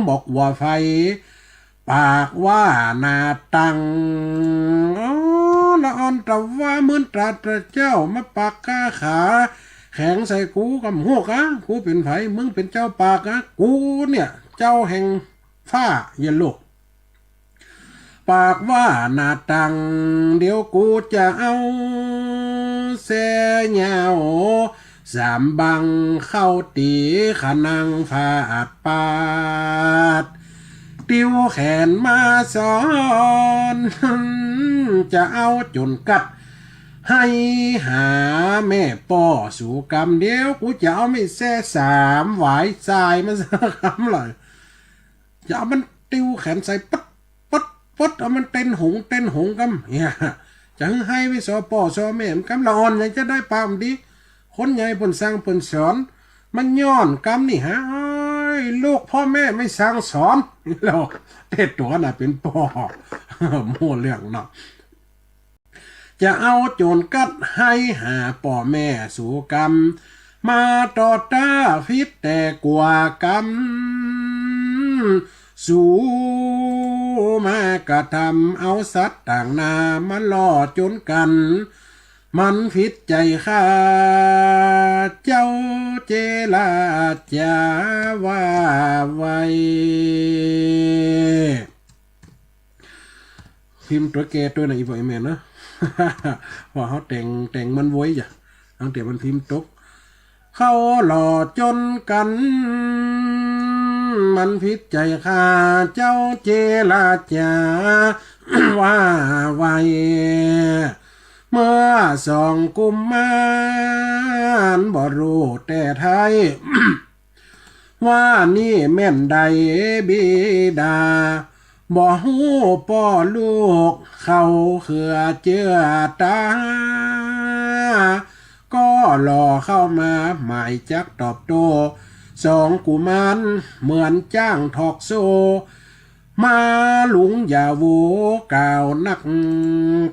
บอกว่าไฟปากว่านาตังอ๋อละอ่อนแต่ว่ามื้นตราตระเจ้ามาปากกาขาแข็งใส่กูกับหัวกะกูเป็นไผมึงเป็นเจ้าปากะกูเนี่ยเจ้าแห่งฟ้าเย็นโลกปากว่านาตังเดี๋ยวกูจะเอาแซ่เหยาวสามบังเข้าตีขนังฟาดปาดติ้วแขนมาสอนจะเอาจนกัดให้หาแม่ป่อสู่กรรมเดียวกูจะเอาไม่แซ่สามหวายทรายมาสักคำเลยจะเอามันติ้วแขนใส่ปัดปัดปัดเอามันเต้นหงกำเนี่ยจะให้ไปสอป่อสอแม่กำละอ่อนยังจะได้ปามดีคนใหญ่ปนสร้างปนสอนมันย้อนกรรมนี่ฮะลูกพ่อแม่ไม่สั่งสอนเราเต็ดตัวน่ะเป็นป่อโม่เรื่องเนาะจะเอาโจรกัดให้หาป่อแม่สู่กรรมมาต่อตาฟิตแต่กว่ากรรมสู่มากระทำเอาสัตว์ต่างนามาล่อจนกันมันผิดใจข้าเจ้าเจลาจาว่าไว้พิมพ์ตัวแกตัวไหนอีกบ่อยแม่เนาะ ว่าเขาแต่งมันไว้จ้ะตั้งแต่มันพิมพ์ตกเขาหล่อจนกันมันผิดใจข้าเจ้าเจลาจา ว่าไว้เมื่อสองกุมมารบ่รู้แต่ไทย ว่านี่แม่นใดบิดาบ่ฮู้ป่อลูกเขาเขือเจือตาก็รอเข้ามาหมายจักตอบโตสองกุมารเหมือนจ้างทอกโซมาหลุงอย่าโวกล่าวนัก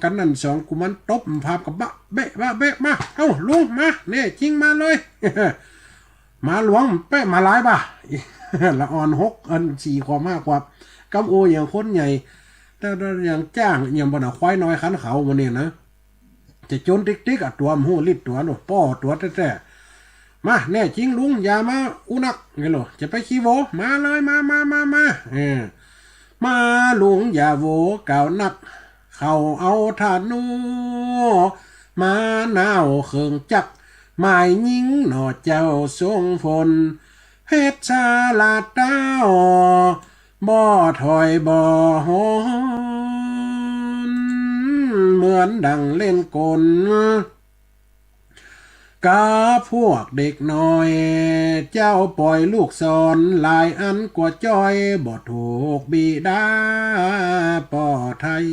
กันนั่นสองกุมารตบภาพกับเบะมาเอ้าลุงมาเนี่ยจริงมาเลย มาหลวงเป๊ะมาหลายบ่ะ ละอ่อน6 อัน 4 ความ 5 ความกำโออย่างคนใหญ่แต่อย่างจ้างอย่างบ่น่ะควายน้อยขันเขาวันนี้นะจะจนติ๊กๆอ่ะตัวมหูลิดตัวโลป้อตัวแท้ๆมาแน่จริงลุงอย่ามาอุนักไงโลจะไปขี้โวมาเลยมามาลุงอย่าโวเก่านักเขาเอาธนูมาหนาวเคืองจักหมายยิงหน่อเจ้าทรงฝนเฮ็ดชาลาเต้าบ่ถอยบ่หนเหมือนดังเล่นกลกาพวกเด็กน้อยเจ้าปล่อยลูกสอนหลายอันกว่าจ้อยบ่ถูกบิดาป่อไทย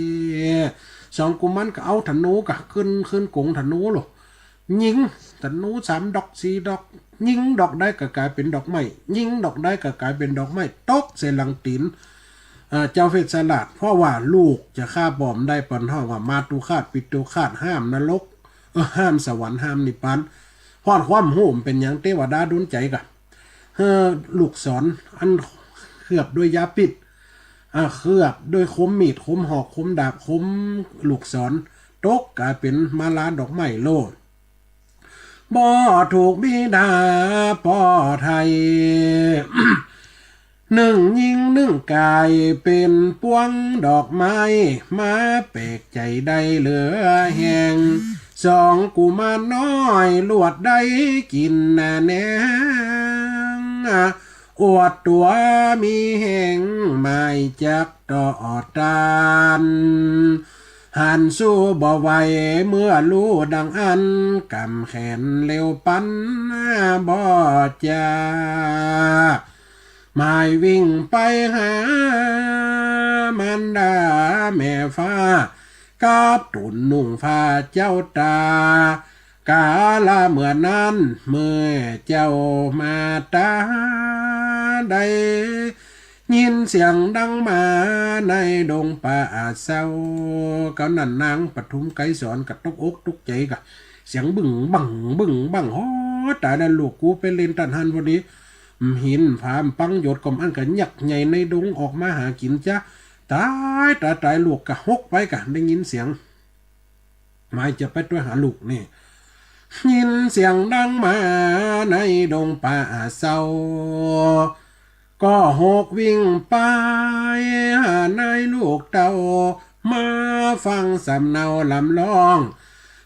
สองกุมันก็เอาธนูกะขึ้นกงธนูหรอยิงธนู3 ดอก4 ดอกยิงดอกได้ก็กลายเป็นดอกไม้ยิงดอกได้ก็กลายเป็นดอกไม้ตกใส่หลังตีนเจ้าเฟสสลัดเพราะว่าลูกจะฆ่าบอมได้ปันห้องว่ามาตุคาดปิตุคาดห้ามนรกห้ามสวรรค์ห้ามนิพพานฮอดความโหมเป็นอย่างเทวดาดุลใจกะลูกศรอันเคลือบด้วยยาพิษเคลือบด้วยคมมีดคมหอกคมดาบคมลูกศรตกกลายเป็นมาลาดอกไม้โลดบ่ถูกบิดาป่อไทย 1 ยิง 1 กายเป็นปวงดอกไม้มาเปกใจได้เหลือแห่ง2 กุมารน้อยลวดได้กินแนงอวดตัวมีแห่งไม่จักต่อตานหันสู้บ่ไหวเมื่อรู้ดังอันกำแขนเร็วปันบ่จาหมายวิ่งไปหามันดาแม่ฟ้ากับตุนนุ่งฟ้าเจ้าตากาลาเมื่อนั้นเมื่อเจ้ามาตาได้ยินเสียงดังมาในดงป่าเศร้าก็นั่นนางปทุมไกรสอนกับตกอกตกใจกะเสียงบึ้งบังฮอตายแล้วลูกกูไปเล่นตันหันพอดี หินผามปังหยดกอมอันกันยักใหญ่ในดงออกมาหากินจ้ะตายลูกกะฮกไปกะได้ยินเสียงหมายจะไปตัวหาลูกนี่ยินเสียงดังมาในดงป่าเศร้าก็หกวิ่งไปหานายลูกเต่ามาฟังสำเนาลำร้อง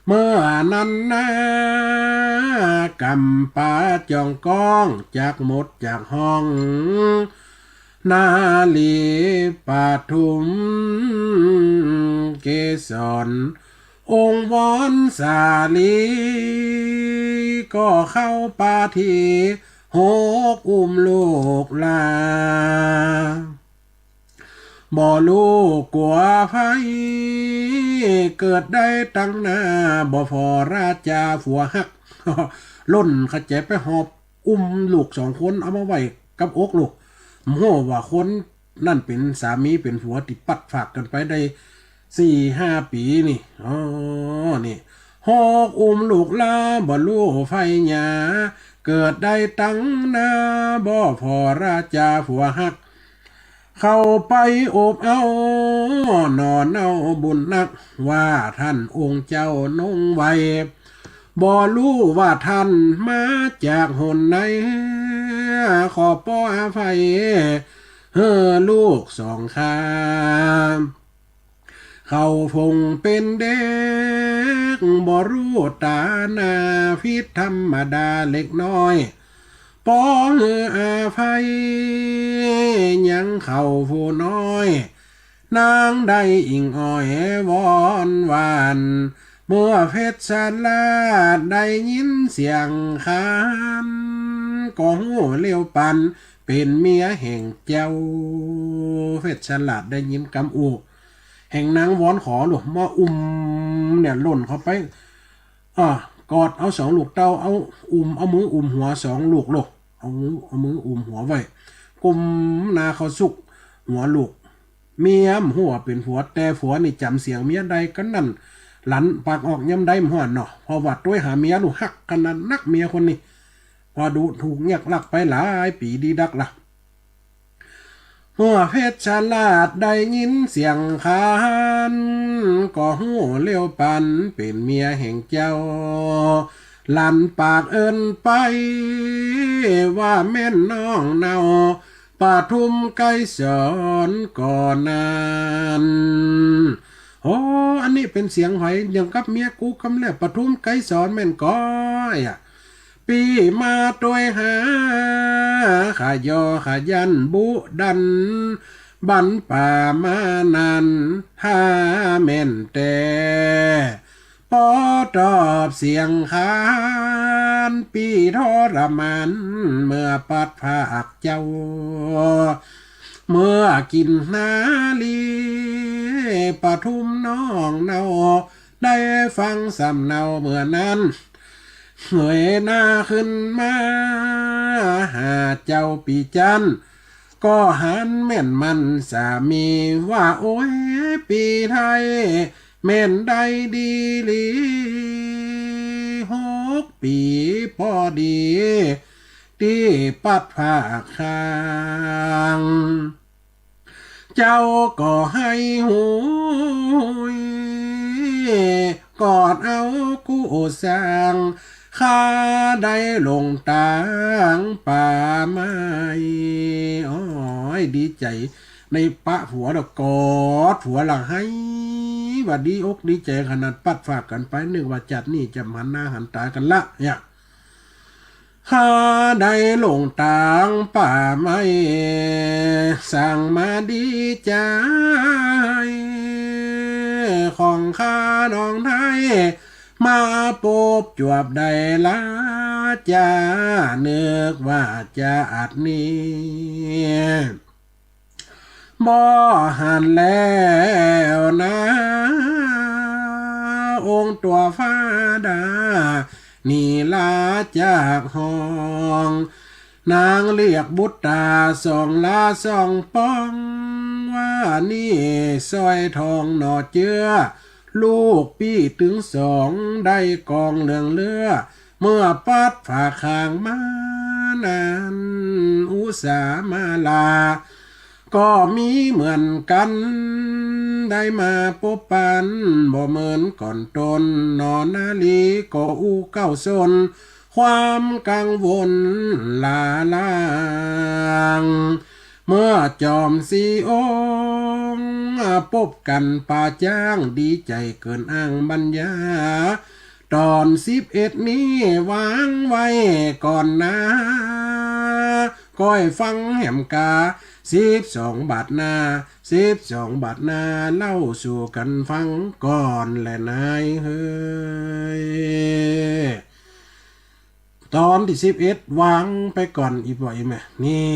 เมื่อนั้นนะกำป่าจองก้องจากหมดจากห้องนาลีปทุมเกสรองค์วอนสาลีก็เข้าป่าทีหกอุ้มลูกลาบ่ลูกกลัวไฟเกิดได้ตั้งหน้าบ่พอราชาผัวหัก ล่นขจไปหอบอุ้มลูกสองคนเอามาไว้กับอกลูกโม่ว่าคนนั่นเป็นสามีเป็นผัวติดปัดฝากกันไปได้4-5 ปีนี่นี่หอกอุ้มลูกลาบ่ลูกไฟหยาเกิดได้ตั้งหน้าบ่พอราชาผัวหักเข้าไปโอบเอานอนเอาบุญนักว่าท่านองค์เจ้านงไว้บ่รู้ว่าท่านมาจากหนไหนขอป้ออาภัยลูกสองข้าเขาพงเป็นเด็กบ่รู้ตาหน้าพิษธรรมดาเล็กน้อยป้ออาภัยยังเขาผู้น้อยนางได้อิงอ้อยวอนวานเมื่อเพชรชลาดได้ยินเสียงคานก็หูเลี้ยวปันเป็นเมียแห่งเจ้าเพชรชลาดได้ยินกำอูแห่งนางวอนขอหลวงมาเนี่ยหล่นเข้าไปกอดเอา2 ลูกเต้าเอามือหัว2 ลูกลูกเอามือหัวไว้กุมนาเขาสุกหัวลูกเมียมหัวเป็นผัวแต่ผัวนี่จำเสียงเมียใดก็นั่นหลันปากออกย้ำได้หัวเนาะพอวัดด้วยหาเมียลูกหักกันนั้นนักเมียคนนี้พอดูถูกเงียกลักไปหลายปีดีดักละเมื่อเพชรชลาดได้ยินเสียงคานก็หูเลี้ยวปันเป็นเมียแห่งเจ้าลันปากเอินไปว่าแม่นน้องเนาปทุมไกสอนก่อนนั้นอันนี้เป็นเสียงหอยอย่างกับเมียกูคำแรกปทุมไกสอนแม่นก้อยปีมาตัวหาขายอขยันบุดันบันป่ามานันถ้าแม่นแต่ปอตอบเสียงคานปีทรมานเมื่อปัดภาคเจ้าเมื่อกินนาลีปทุมน้องเนาได้ฟังสำเนาเมื่อนั้นเงยหน้าขึ้นมาหาเจ้าปีจันก็หันแม่นมันสามีว่าโอ้ยปีไทยแม่นได้ดีลี6 ปีพอดีที่ปัดภาคข้างเจ้าก็ให้หูยกอดเอากู้สร้างข้าได้ลงตางป่าไม้ดีใจในปะผัวดอกกอดผัวหลังให้ว่าดีอกดีใจขนาดปัดฝากกันไปนึกว่าจัดนี่จะหันหน้าหันตากันละเนี่ยข้าได้ลงตางป่าไม้สั่งมาดีใจของข้าน้องไทยมาปบจวบได้ละจะนึกว่าจะอาจนี้บ่หันแล้วนะองค์ตัวฟ้าดานี่ลาจากห้องนางเรียกบุตรตา2 ลา2 ป้องว่านี่สร้อยทองหนอเจือลูกปี้ถึง2ได้กองเหลืองเลือเมื่อปัดฝาข้างมัน นานอุสามาลาก็มีเหมือนกันได้มาพบปันบ่เหมือนก่อนตนนอนนาลีก็อู้เก้าซนความกังวลลาลางเมื่อจอมสีองค์พบกันป่าจ้างดีใจเกินอ้างบรรยาตอน11นี้วางไว้ก่อนนะก้อยฟังแหมกา12 บาทนา12 บาทนาเล่าสู่กันฟังก่อนแหละนายเฮ้ยตอนที่11วางไปก่อนอีบ่อยแม่นี่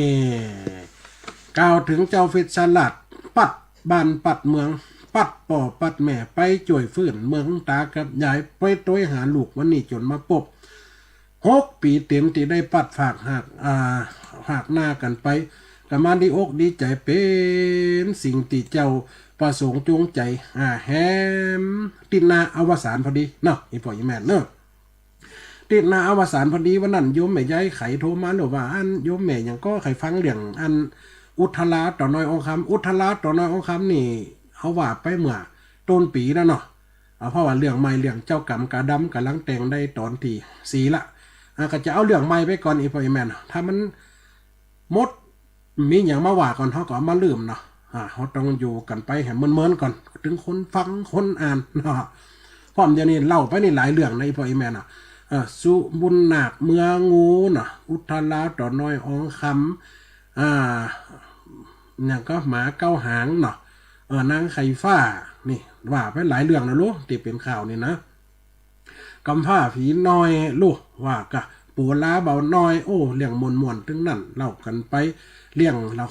กล่าวถึงเจ้าฟิตสลัดปัดบ้านปัดเมืองปัดป่อปัดแม่ไปจ่วยฟื้นเมืองตากับยายไปต้วยหาลูกวันนี้จนมาปบ6 ปีเต็มที่ได้ปัดฝากหักหน้ากันไปกมาดีอกดีใจเป็นสิ่งที่เจ้าประสงค์จงใจแฮมติดนาอวสานพอดีเนาะอีพ่ออีแม่เนาะติดนาอวสานพอดีวันนั้นโยมแม่ยายไขโทรมาหรือว่าอันโยมแม่ยังก็ไขฟังเรื่องอันอุทลาต่อน้อยองคำอุทลาต่อน้อยองคำนี่เขาว่าไปเมื่อต้นปีแล้วเนาะเพราะว่าเรื่องใหม่เรื่องเจ้ากรรมกาดำกำลังแต่งได้ตอนที่4ละก็จะเอาเรื่องใหม่ไปก่อนอีพ่ออีแม่ถ้ามันมดมีอย่างมาว่าก่อนเขาก็มาลืมเนาะเขาต้องอยู่กันไปแหมเมินๆก่อนถึงคนฟังคนอ่านเนาะพร้อมเดี๋ยวนี้เล่าไปในหลายเรื่องในพ่ออีแม่เนาะสุบุญนาคเมืองงูเนาะอุทลาต่อน้อยองคำอย่างก็หมาเก้าหางเนาะนางไข่ฟ้านี่ว่าไปหลายเรื่องนะลูกที่เป็นข่าวนี่นะกำผ้าผีน้อยลูกว่ากะปูลาเบาน้อยโอ้เรื่องมวนๆถึงนั่นเล่ากันไปเรื่องเรา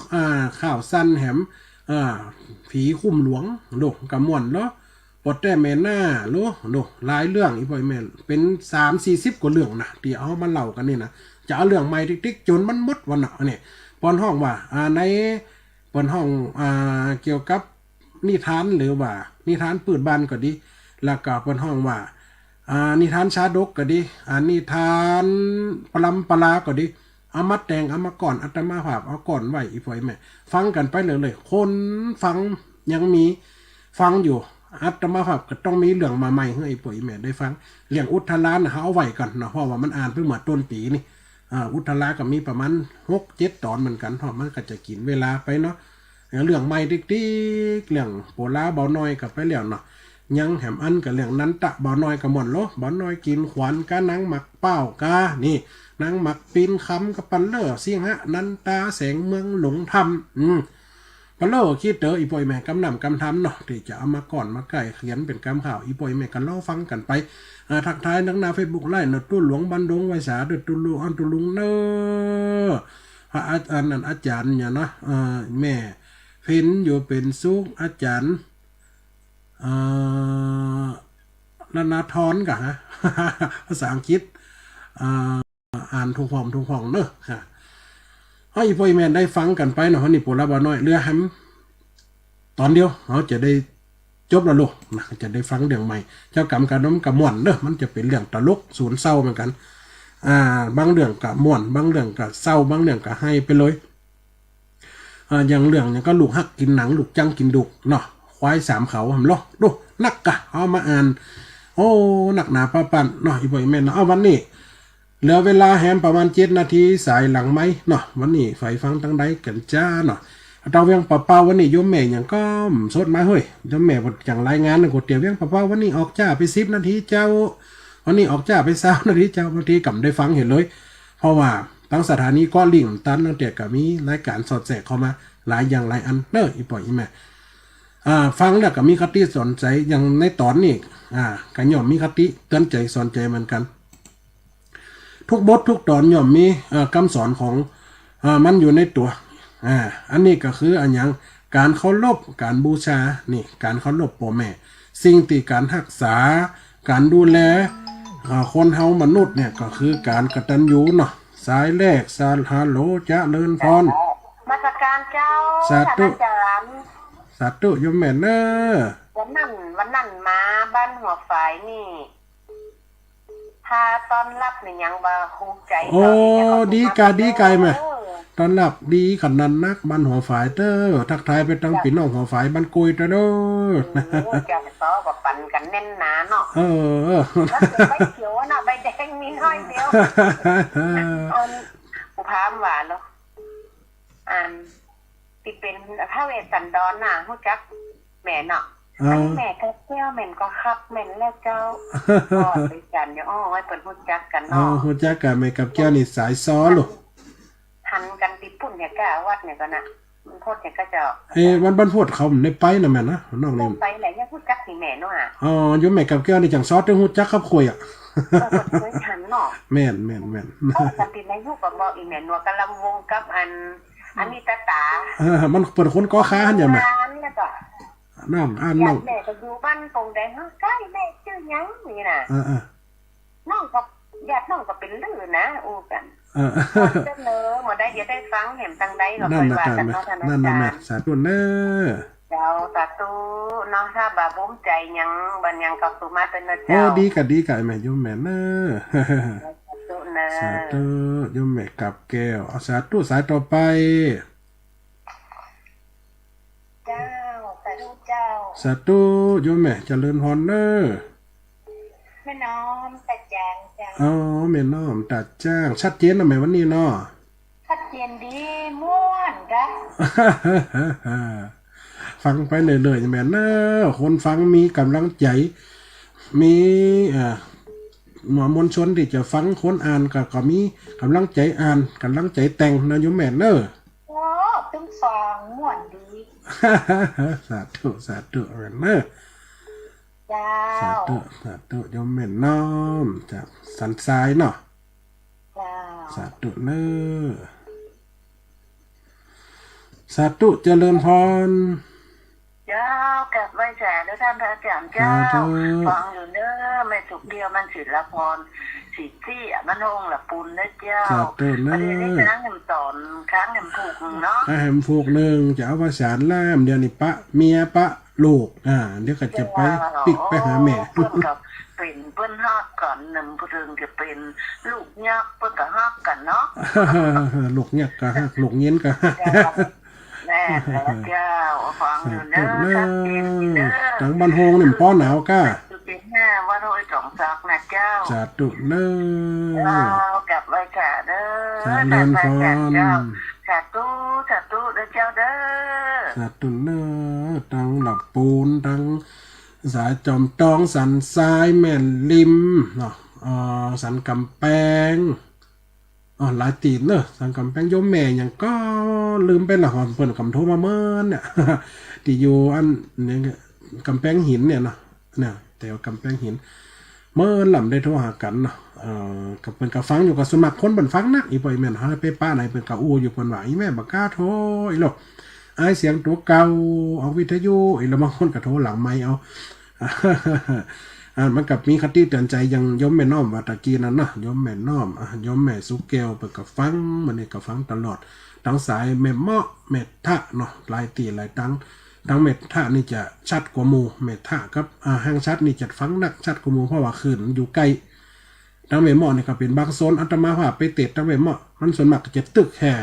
ข้าวสั้นแหมผีคุ้มหลวงลูกกะม่วนเนาะปดแต่แม่หน้าลูกหลายเรื่องอีพ่อแม่เป็น30-40กว่าเรื่องนะที่เอามาเล่ากันนี่นะจะเอาเรื่องใหม่ติ๊กๆจนมันหมดวันน่ะนี่ปอนห้องว่าในปอนห้องเกี่ยวกับนิทานหรือว่านิทานปืดบ้านก็ดีแล้วก็ปอนห้องว่านิทานชาดกก็ดีนิทานปลำปลาก็ดีเอามาแต่งเอามาก่อนอัตมาภาพเอาก่อนไว้อีพ่อแม่ฟังกันไปเลยคนฟังยังมีฟังอยู่อัตมาภาพก็ต้องมีเรื่องมาใหม่ให้อีพ่อแม่ได้ฟังเรื่องอุทธลานเขาเอาไว้ก่อนเนาะเพราะว่ามันอ่านเพิ่งมาต้นปีนี่อุทธลาก็มีประมาณ6-7 ตอนเหมือนกันเพราะมันก็จะกินเวลาไปเนาะเรื่องใหม่ติ๊กๆเรื่องโปลาเบาน้อยกับไปแล้วเนาะยังแหมอันกับเรื่องนั้นตะเบาน้อยกับหม่อนโลเบาน้อยกินขวานกะนังหมักเป้ากานี่นางหมักปีนคำกับปันเลอเสียงฮะนันตาแสงเมืองหลงธรรมปันเลอคิดเตออีปอยแม่กำนำกำทำเนาะที่จะเอามาก่อนมาใกล้เขียนเป็นกำข่าวอีปอยแม่กันเล่าฟังกันไปทักทายนักนาเฟซบุ๊กไล่เนตุ้หลวงบันดงไวสาเดตุลุอันตุลุงเนอพระอาจารย์นั่นอาจารย์เนี่ยเนาะแม่เพ้นอยู่เป็นสุขอาจารย์นานาทอนกะฮะ ภาษาอังกฤษอ่านทุกห้องเนอะค่ะให้พ่อแม่ได้ฟังกันไปเนาะนี่ปุระบาน้อยเรือแฮมตอนเดียวเขาจะได้จบแล้วลูกนะจะได้ฟังเรื่องใหม่เจ้ากรรมการน้ำกับม่วนเนอะมันจะเป็นเรื่องตลกศูนย์เศร้าเหมือนกันบางเรื่องกับม่วนบางเรื่องกับเศร้าบางเรื่องกับให้ไปเลยอย่างเรื่องเนี่ยก็ลูกฮักกินหนังลูกจังกินดุเนาะควาย3เขาหำล้อดูนักกะเอามาอ่านโอ้หนักหนาป้าปั่นเนาะอีพ่ออีแม่เนาะเอาวันนี้เหลือเวลาแฮมประมาณ7 นาทีสายหลังไหมเนาะวันนี้ไฟฟังตั้งใดกันจ้าเนาะเราเวียงปะเป้าวันนี้โยมแม่อย่างก็สดมาเฮ้ยโยมแม่อย่างรายงานนะกดเตี๋ยวเวียงปะเป้าวันนี้ออกจ้าไป10 นาทีเจ้าวันนี้ออกจ้าไป20 นาทีเจ้าบางทีกำได้ฟังเห็นเลยเพราะว่าทั้งสถานีก็ลิงตันตั้งแต่กับมีรายการสอดแสกเข้ามาหลายอย่างหลายอันเนอะอีพ่ออีแม่ฟังแล้วก็มีคติสอนใจอย่างในตอนนี้กันย่อมมีคติเตือนใจสอนใจเหมือนกันทุกบททุกตอนย่อมมีคำสอนของมันอยู่ในตัวอันนี้ก็คืออันอย่างการเคารพการบูชานี่การเคารพพ่อแม่สิ่งที่การรักษาการดูแลคนเฮามนุษย์เนี่ยก็คือการกตัญญูเนาะสายแรกสาฮัลโหลจะเลินพรมาตรการเจ้าสาธุโยมแม่เนอวันนั้นมาบ้านหัวฝายนี่ พาตอนรับนี่ยังบ่ฮู้ใจ โอ้ ดีกาดีไกลไหม เออ ตอนรับดีขนาดนักบ้านหัวฝายเด้อทักทายไปตั้งปีน้องหัวฝายบ้านกุยเด้อ โอ้จะต่อบ่ปั่นกันแน่นหนาเนาะ เออ แล้วถึงใบเขียวน่ะใบแดงมีน้อยเดียวอันผู้พามว่าแล้วอันที่เป็นพระเวสสันดรน่ะฮู้จักแม่เนาะอันนี้แม่ก็เจ้าแม่นก็ครับแม่นแล้วเจ้าก็ไปกันอยู่อ้อให้เปิ้นฮู้จักกัน เอา เนาะ ฮู้จักกันไหมกับแก้วนี่สายซ้อลูก หันกันติปุ่นเนี่ยก็วัดเนี่ยก็น่ะมันโทษเนี่ยก็จะ วันบ้านพูดเขาได้ไปนะแม่นะน้องนี่ ไปไหนยังฮู้จักนี่แม่เนาะอ่ะ อ๋ออยู่แม่กับแก้วนี่จังซอสต้องฮู้จักครับคุยอ่ะ เคยหันเนาะ แม่น กันติในยุคก็บอกอีแม่นัวกำลังวงกับอันนี้ตา มันเปิดคนก่อค้าหั่นอย่าแม่ แล้วก็ น้องอ่าน ญา น้อง ติแม่ก็อยู่บ้านปงแดงเนาะใกล้แม่ชื่อหยังนี่น่ะ น้องก็ญาติน้องก็เป็นลือนะอู้กันเสนอมาได้เดี๋ยวได้ฟังเห็นตังใดก็ นั่ ค่ น อย นะ ว่า จ๊ะ กัน แม่ เนาะท่าน นั่นนะ อา แม่ จารย์ สาธุเด้อ เจ้าสาธุเนาะถ้าบ่ภูมิใจหยังบัดหยังก็สุมาเป็นนะ โอ้ เจ้า ดีกะแม่โยมแม่เน้อ สาธุนะ สาธุโยมแม่กับแก้วเอาสาธุสายต่อไป เจ้าสาธุเจ้า สาธุโยมแม่เจริญพรเด้อ แม่น้อมตาจางเจ้า อ๋อแม่น้อมตัดจ้างชัดเจนนะแม่วันนี้เนาะ ชัดเจนดีม่วนกะ ฟังไปเรื่อยๆแม่เนอะคนฟังมีกำลังใจ มีหมอมวลชนที่จะฟังคนอ่านก็มีกำลังใจอ่านกำลังใจแต่งนะโยมแม่เนอะ โอ้ตึงฟังม่วนดี สาธุแม่เนอะ เจ้า สาธุโยมแม่น้อมจากสันทรายเนาะ เจ้า สาธุเนอะสาธุเจริญพร เจ้ากับไว้แสด้วยท่านพระอาจารย์เจ้า สาธุ ฟังอยู่เด้อไม่สุกเดียวมันศิลพรสิที่มันองค์ละปุนนะเจ้า สาธุเน ประเดี๋ยวนี้ อะ ครั้งหนึ่งสอนครั้งหนึ่งผูกเนาะ อาหารผูกหนึ่งจะเอาภาษาล่ามเดี๋ยวนี้ปะเมียปะลูกเดี๋ยวก็จะไปปิกไปหาแม่ เพื่อนกับเป็นเพื่อนฮักกันหนึ่งเพื่อนจะเป็นลูกยักษ์เพื่อนกับฮักกันเนาะ ลูกเนี่ยก็ฮักลูกเย็นก็ฮัก แม่แล้วเจ้าฟังอยู่เด้อ เน ชัดเจนอยู่เด้อ ทั้งบ้านโฮงนี่ป้อหนาวก้า จุดที่ห้าว่าโดยสองซักนะเจ้า สาธุเนอ เรากลับไว้ค่ะเด้อ สาธุพร เจ้าสาธุเด้อเจ้าเด้อ สาธุเนอทั้งหลับปูนทั้งสายจอมตองสันทรายแม่นริมเนาะสันกำแพงหลายตีนเนอะสันกำแพงโยมแม่ยังก็ลืมไปละหอนเปิ่นกำโทรมาเมินเนี่ย ที่อยู่อันเนี่ยกำแพงหินเนี่ยเนาะเนี่ยแต่ว่ากำแพงหินเมินลำได้โทรหากันเนาะกับเปิ่นกับฟังอยู่กับสมัครคนเปิ่นฟังนักอีปอยแม่นหาไปป้าไหนเปิ่นกับอู้อยู่เปิ่นว่าอีแม่บักกล้าโทรอีหรอกไอเสียงตัวเก่าออกวิทยุอีแล้วบางคนก็โทรหลังไมค์เอา มันกับมีคติเตือนใจยังยมแม่น้อมว่าตะกี้นั้นนะยมแม่น้อมยมแม่สุกแก้วเปิดกับฟังมันนี่กับฟังตลอดทั้งสายแม่เมาะแม่ทะเนาะหลายตีหลายทั้งเม็ดทะนี่จะชัดกว่าหมู่เม็ดทะกับห้างชัดนี่จะฟังนักชัดกว่าหมู่เพราะว่าคืนอยู่ใกล้ทั้งแม่เมาะนี่ก็เป็นบางโซนอาตมาว่าไปเตะทั้งแม่เมาะมันส่วนมากจะตึกแห่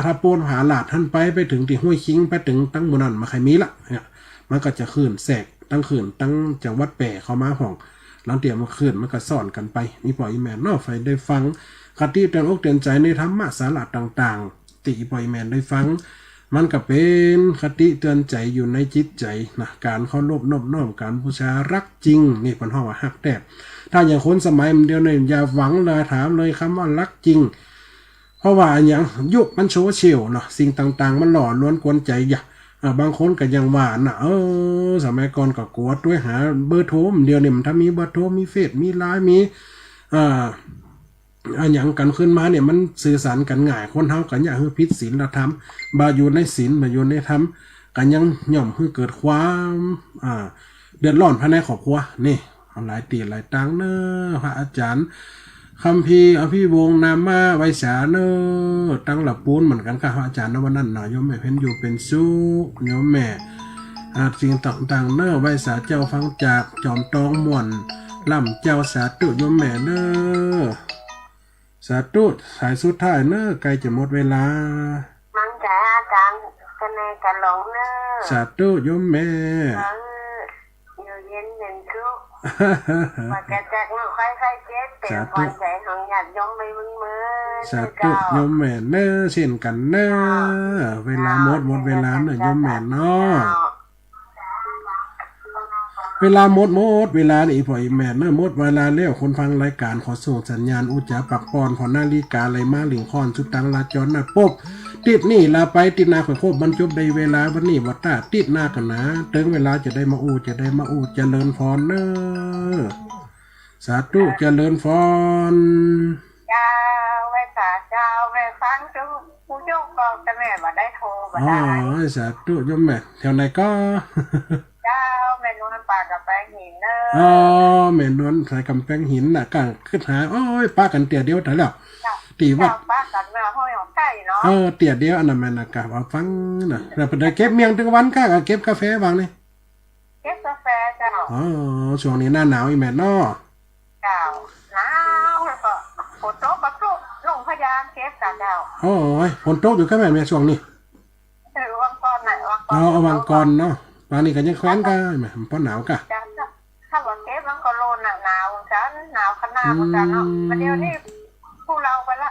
ถ้าปูนหาหลาดท่านไปถึงที่ห้วยคิงไปถึงตั้งหมู่นั้นมาใครมีละเนี่ยมันก็จะคืนแสกตั้งคืนตั้งจังหวัดแปรเข้ามาห้องหลังเตรียมมาคืนมันก็สอนกันไปนี่ปล่อยแมนนอกไฟได้ฟังคติเตือนอกเตือนใจในธรรมะสาระต่างๆติปล่อยแมนได้ฟังมันก็เป็นคติเตือนใจอยู่ในจิตใจนะการเคารพนอบน้อมการบูชารักจริงนี่เป็นห้องว่าฮักแทบถ้าอย่างคนสมัยเดียวเนี่ยอย่าหวังเลยถามเลยคำว่ารักจริงเพราะว่าอย่างยุคมันโชว์เชียวเนาะสิ่งต่างๆมันหล่อล้วนกวนใจอย่าบางคนก็ยังว่าน่ะสมัยก่อนก็กวดด้วยหาเบอร์โทรเดียวนี่มันถ้ามีเบอร์โทรมีเฟซมีไลน์มีอย่างกันขึ้นมาเนี่ยมันสื่อสารกันง่ายคนเฮากันอยากให้ผิดศีลธรรมบาอยู่ในศีลบาอยู่ในธรรมกันยังย่อมให้เกิดความเดือดร้อนภายในครอบครัวนี่หลายตีหลายตังเนอะพระอาจารย์คัมภีร์อภิวงศ์นามาไวยสาเนอตั้งหลับปูนเหมือนกันค่ะพระอาจารย์นะวันนั้นนะโยมแม่เพ็ญอยู่เป็นสุขโยมแม่สิ่งต่างๆเนอไวยสาเจ้าฟังจากจอมตองม่วน ลำเจ้าสาธุโยมแม่เนอสาธุสายสุดท้ายเนอใกล้จะหมดเวลามังจ๋าอาจารย์กันในกันหลงเนอสาธุโยมแม่อยู่เย็นเป็นทุกข์ว่าจะแจกเงินใครเจ็บเป็นความใจของญาติโยมไม่มึงมือสาธุโยมแม่เนอเช่นกันเนอเวลาหมดเวลาเนอโยมแม่เนาะเวลาหมดเวลานี่พ่ออีแม่เนอหมดเวลาแล้วคนฟังรายการขอส่งสัญญาณอุจจาปักปอนพอนาฬิกาไหลมาหลิงคอนสุดตังลาจรนะปุ๊บติดนี่ลาไปติดหน้าข่อยโคบบรรจบได้เวลาวันนี้วัดตาติดหน้ากันนะถึงเวลาจะได้มาอูเจริญพรเนอสาธุเจริญพรเจ้าเวสาเจ้าเวฟังจุผู้โยกก็จะแม่ว่าได้โทรมาได้สาธุโยมแม่แถวไหนก็เจ้าแม่นวลปากกับแป้งหินเนอแม่นวลใส่กำแพงหินน่ะก็ขึ้นหาโอ้ยป้ากันเตี่ยเดียวแต่แล้วตีว่าป้ากันแม่ห้อยของไก่เนาะเตี่ยเดียวอันนั้นแม่น่ะกะว่าฟังน่ะแล้วไปเก็บเมียงถึงวันก็เก็บกาแฟบางนี่เก็บกาแฟเจ้าช่วงนี้หน้าหนาวอีแม่เนาะเจ้าหนาวแล้วก็ฝนตกบักตุลงพยางเก็บกันเจ้าโอ้ยฝนตกอยู่แค่แม่ช่วงนี้วังก่อนไหนวังก่อนเนาะบางนี่ก็ยังแคว้นก็แม่ป้อนหนาวกะถ้าว่าเก็บมันก็โลนหนาวฉันหนาวขนาดมันกันเนาะประเดี๋ยวนี้พวกเราไปละ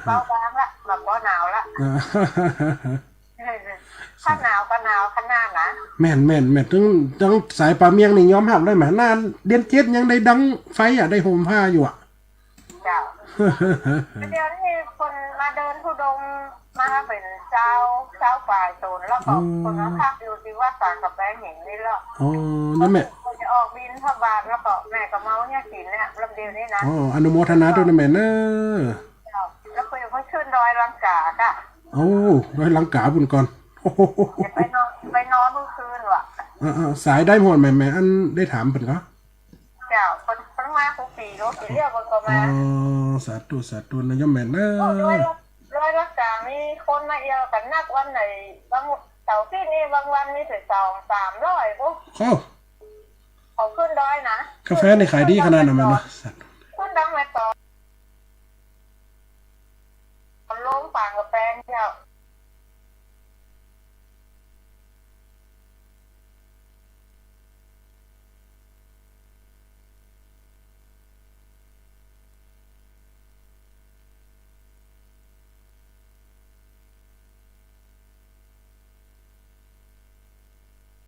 เบาบางละแบบว่าหนาวละถ้าหนาวก็หนาวขนาดนะแม่ถึงสายปลาเมียงนี่ยอมหักได้แม่นานเดือน7ยังได้ดังไฟได้ห่มผ้าอยู่อ่ะเจ้าเดี๋ยวนี้คนมาเดินทุดงมาเป็นเจ้าฝ่ายโซนแล้วก็คนมาพักอยู่ที่ว่าสารกับแป้งเห็นนี่แล้วนั่นแม่คนจะออกบินพบาทแล้วก็แม่กับเมาเนี่ยกินเนี่ยลำเดียวนี่นะอนุโมทนาด้วยนะแม่เนอแล้วคุยกับเขาชื่นดอยลังกาค่ะดอยลังกาบุญก่อนไปนอนเมื่อคืนว่ะสายได้หมดแม่อันได้ถามเพิ่นก็เจ้าคนมาคุกปีรถเรียกก็มาสาธุนะยมแม่เนอร้อยรักษามีคนมาเอียวกันนักวันไหนบางเสาร์ที่นี่บางวันมีถึง200-300ปุ๊บเขาขึ้นดอยนะกาแฟในขายดีขนาดนั้นมั้ยนะขึ้นดังมาต่อลงปางกับแป้งเจ้า